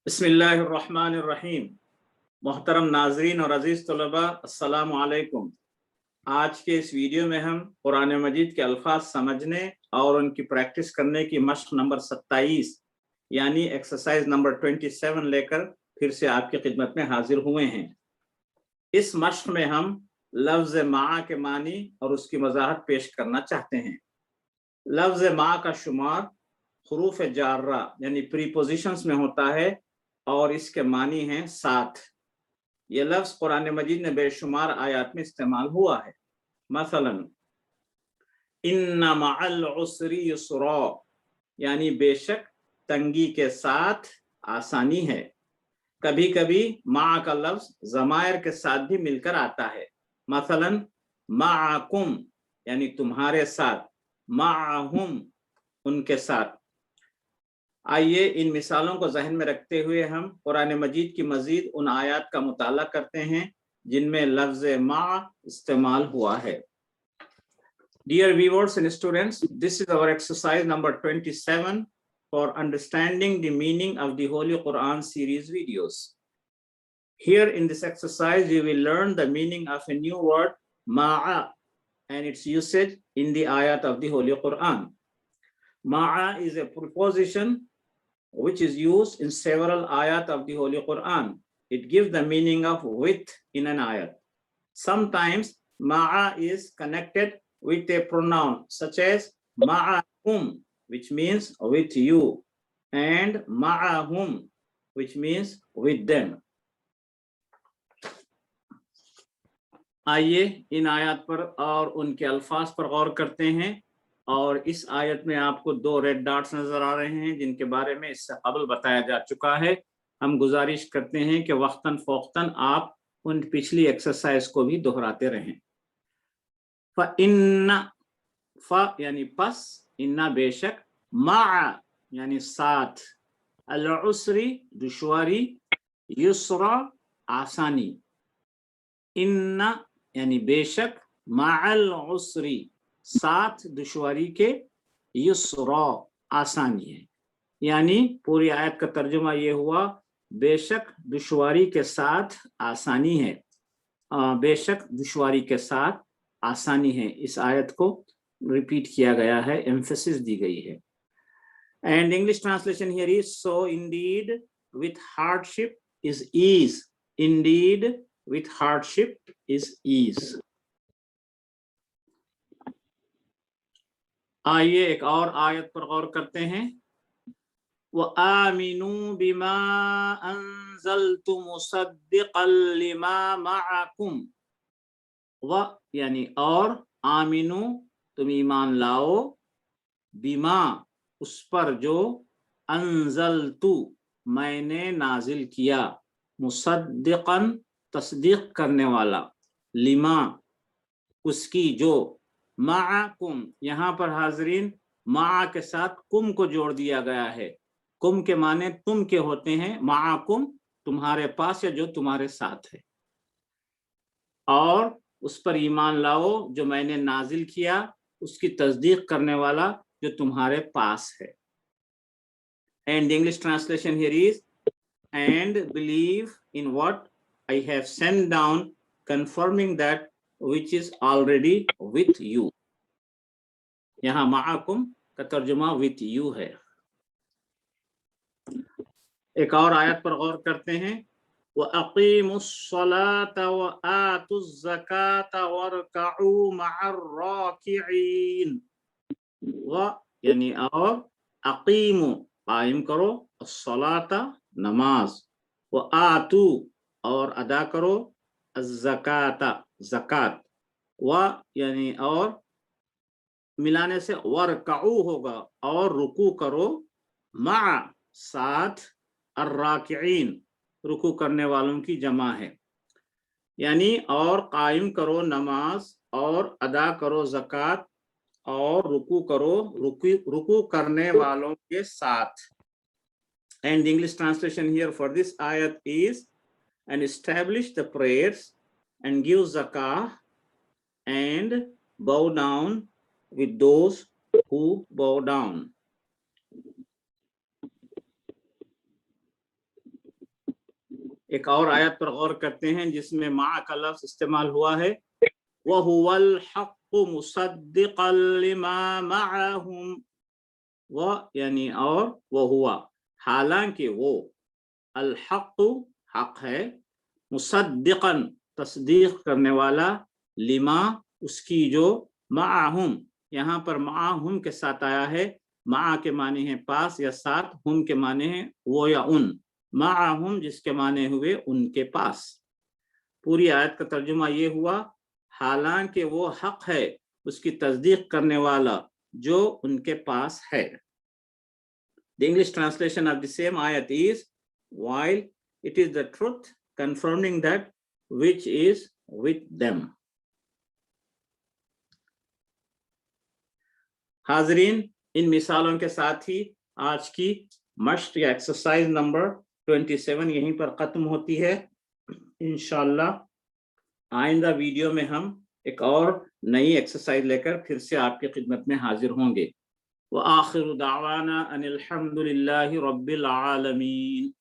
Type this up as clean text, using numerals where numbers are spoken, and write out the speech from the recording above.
बिस्मिल्लाहिर्रहमानिर्रहीम। मोहतरम नाजरीन और अजीज़ तलबा, अस्सलामु अलैकुम। आज के इस वीडियो में हम कुरान मजीद के अल्फाज समझने और उनकी प्रैक्टिस करने की मश्क नंबर 27 यानी एक्सरसाइज नंबर 27 लेकर फिर से आपकी खिदमत में हाजिर हुए हैं। इस मश्क में हम लफ्ज़ मा के मानी और उसकी वजाहत पेश करना चाहते हैं। लफ्ज़ मा का शुमार हुरूफ जार्रा यानी प्रीपोजिशंस में होता है और इसके मानी हैं साथ। ये लफ्ज़ कुरान मजीद में बेशुमार आयात में इस्तेमाल हुआ है। मसलन इन्ना मअल उसरी युस्रा यानी बेशक तंगी के साथ आसानी है। कभी कभी मा का लफ्ज़ ज़मायर के साथ भी मिलकर आता है। मसलन माअकुम यानी तुम्हारे साथ, माअहुम उनके साथ। आइए इन मिसालों को जहन में रखते हुए हम कुरान मजीद की मजीद उन आयात का मुताला करते हैं जिनमें लफ्ज़ मा इस्तेमाल हुआ है। Dear viewers and students, this is our exercise number 27 for understanding the meaning of the Holy Quran series videos. Here in this exercise, you will learn the meaning of a new word, ma'a, and its usage in the ayat of the Holy Quran. Ma'a is a preposition which is used in several ayat of the Holy Quran. It gives the meaning of with in an ayat. Sometimes ma'a is connected with a pronoun such as ma'akum, which means with you, and ma'ahum, which means with them. आइए इन आयत पर और उनके अल्फाज पर गौर करते हैं। और इस आयत में आपको दो रेड डॉट्स नजर आ रहे हैं जिनके बारे में इससे कबल बताया जा चुका है। हम गुजारिश करते हैं कि वक्तन फ़ौक्तन आप उन पिछली एक्सरसाइज को भी दोहराते रहें। फ इन्ना, फ यानी पस, इन्ना बेशक, मा यानी साथ, अल उसरी दुश्वारी, युस्रा आसानी। इन्ना यानी बेशक, माअल उसरी साथ दुश्वारी के, युस्रा आसानी है। यानी पूरी आयत का तर्जुमा ये हुआ, बेशक दुश्वारी के साथ आसानी है। बेशक दुश्वारी के साथ आसानी है। इस आयत को रिपीट किया गया है, एम्फेसिस दी गई है। And English translation here is so indeed with hardship is ease. Indeed with hardship is ease. आइए एक और आयत पर गौर करते हैं। व आमिनू बिमा अंज़ल्तु मुसद्दिक़ल लिमा मअकुम। व यानी और, आमिनू तुम ईमान लाओ, बिमा उस पर जो, अंज़ल्तु मैंने नाजिल किया, मुसद्दिक़न तस्दीक करने वाला, लिमा उसकी जो, माअकुम यहाँ पर हाजरीन मा के साथ कुम को जोड़ दिया गया है। कुम के माने तुम के होते हैं, माअकुम तुम्हारे पास या जो तुम्हारे साथ है। और उस पर ईमान लाओ जो मैंने नाजिल किया, उसकी तस्दीक करने वाला जो तुम्हारे पास है। And English translation here is and believe in what I have sent down confirming that which is already with you। यहाँ माअकुम का तर्जुमा with you है। एक और आयत पर गौर करते हैं। व अक़ीमुस्सलात व आतुज़्ज़कात वरकऊ मअर राकिईन। व यानी और, अक़ीमु कायम करो, अस्सलात नमाज, व आतु और अदा करो, अज़्ज़कात ज़कात, व यानी और मिलाने से वरकऊ होगा और रुकू करो, मा साथ, अर्राकिईन रुकू करने वालों की जमा है। यानी और कायम करो नमाज और अदा करो ज़कात और रुकू करो रुकू करने वालों के साथ। And English translation here for this आयत is and establish the prayers and give zakah and bow down with those who bow down. ایک اور آیت پر غور کرتے ہیں جس میں مع کا لفظ استعمال ہوا ہے وَهُوَ الْحَقُّ مُصَدِّقًا لِمَا مَعَهُمْ، وہ یعنی اور وہ ہوا، حالانکہ وہ الحق حق ہے، مصدقاً تصدیق کرنے والا، لما اس کی جو، معہم یہاں پر معہم کے ساتھ آیا ہے، مع کے معنی ہے پاس یا ساتھ، ہم کے معنی ہے وہ یا ان، معہم جس کے معنی ہوئے ان کے پاس۔ پوری آیت کا ترجمہ یہ ہوا حالانکہ وہ حق ہے، اس کی تصدیق کرنے والا جو ان کے پاس ہے۔ The English translation of the same ayat is, while it is the truth confirming that which is with them. حاضرین، ان مثالوں کے ساتھ ہی آج کی مشق یا ایکسرسائز نمبر 27 یہیں پر ختم ہوتی ہے۔ انشاءاللہ آئندہ ویڈیو میں ہم ایک اور نئی ایکسرسائز لے کر پھر سے آپ کی خدمت میں حاضر ہوں گے۔ وآخر دعوانا ان الحمد للہ رب العالمین۔